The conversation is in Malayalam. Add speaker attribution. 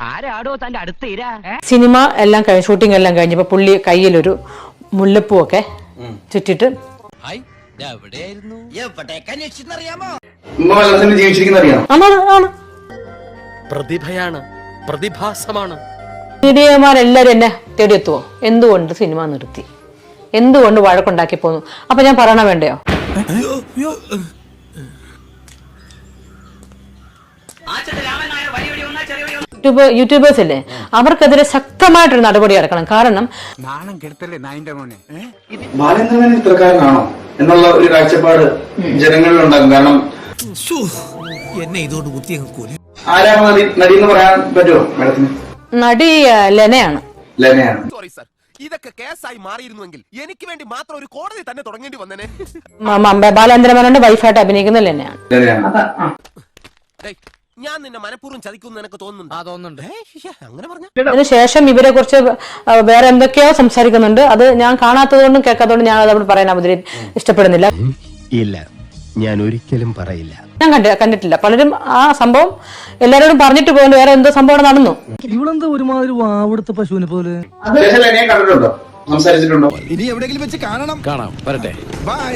Speaker 1: ആരാടോ തന്റെ അടുത്ത് ഇരാ?
Speaker 2: സിനിമ എല്ലാം ഷൂട്ടിംഗ് എല്ലാം കഴിഞ്ഞപ്പോ പുള്ളി കയ്യിലൊരു മുല്ലപ്പൂ ഒക്കെ ചുറ്റിട്ട്
Speaker 3: പ്രതിഭയാണ്, പ്രതിഭാസമാണ്.
Speaker 2: മീഡിയമാരെല്ലാരും എന്നെ തേടിയെത്തുവോ? എന്തുകൊണ്ട് സിനിമ നിർത്തി, എന്തുകൊണ്ട് വഴക്കുണ്ടാക്കി പോന്നു? അപ്പൊ ഞാൻ പറയണ വേണ്ടയോ? യൂട്യൂബേഴ്സ് അല്ലേ, അവർക്കെതിരെ ശക്തമായിട്ടൊരു നടപടി എടുക്കണം. കാരണം
Speaker 4: ബാലേന്ദ്രൻ ഇത്രക്കാരനാണോ എന്നുള്ള ഒരു കാഴ്ചപ്പാട് ജനങ്ങളിലുണ്ടാകും. കാരണം
Speaker 5: എന്നെ ഇതോട് കുത്തി
Speaker 4: ആരാണ് നടി എന്ന് പറയാൻ പറ്റുമോ മാഡത്തിന്?
Speaker 2: നടി ലെനയാണ്.
Speaker 3: സോറി സർ, ഇതൊക്കെ കേസായി മാറിയിരുന്നുവെങ്കിൽ എനിക്ക് വേണ്ടി മാത്രം ഒരു കോടതി തന്നെ തുടങ്ങേണ്ടി വന്നേനെ.
Speaker 2: ബാലേന്ദ്രമേനോന്റെ വൈഫായിട്ട് അഭിനയിക്കുന്നത് ലെനയാണ്.
Speaker 3: ഞാൻ നിന്നെ മനഃപൂർവ്വം ചതിക്കുന്നു എനിക്ക് തോന്നുന്നുണ്ട്. അങ്ങനെ പറഞ്ഞ
Speaker 2: അതിനുശേഷം ഇവരെ കുറിച്ച് വേറെ എന്തൊക്കെയോ സംസാരിക്കുന്നുണ്ട്. അത് ഞാൻ കാണാത്തതുകൊണ്ടും കേൾക്കാത്തതുകൊണ്ടും ഞാൻ അതവിടെ പറയാൻ ഇഷ്ടപ്പെടുന്നില്ല.
Speaker 6: ഇല്ല, ഞാൻ ഒരിക്കലും പറയില്ല.
Speaker 2: ഞാൻ കണ്ടിട്ടില്ല. പലരും ആ സംഭവം എല്ലാരോടും പറഞ്ഞിട്ട് പോകുന്നു, വേറെ എന്തോ സംഭവം നടന്നു.
Speaker 5: ഇവളെന്താ ഒരുമാതിരി വാവെടുത്ത പശുവിനെ പോലെ.
Speaker 4: കണ്ടിട്ടുണ്ടോ, സംസാരിച്ചിട്ടുണ്ടോ?
Speaker 5: ഇനി എവിടെയെങ്കിലും വെച്ച് കാണാം.
Speaker 6: വരട്ടെ.
Speaker 5: ബൈ.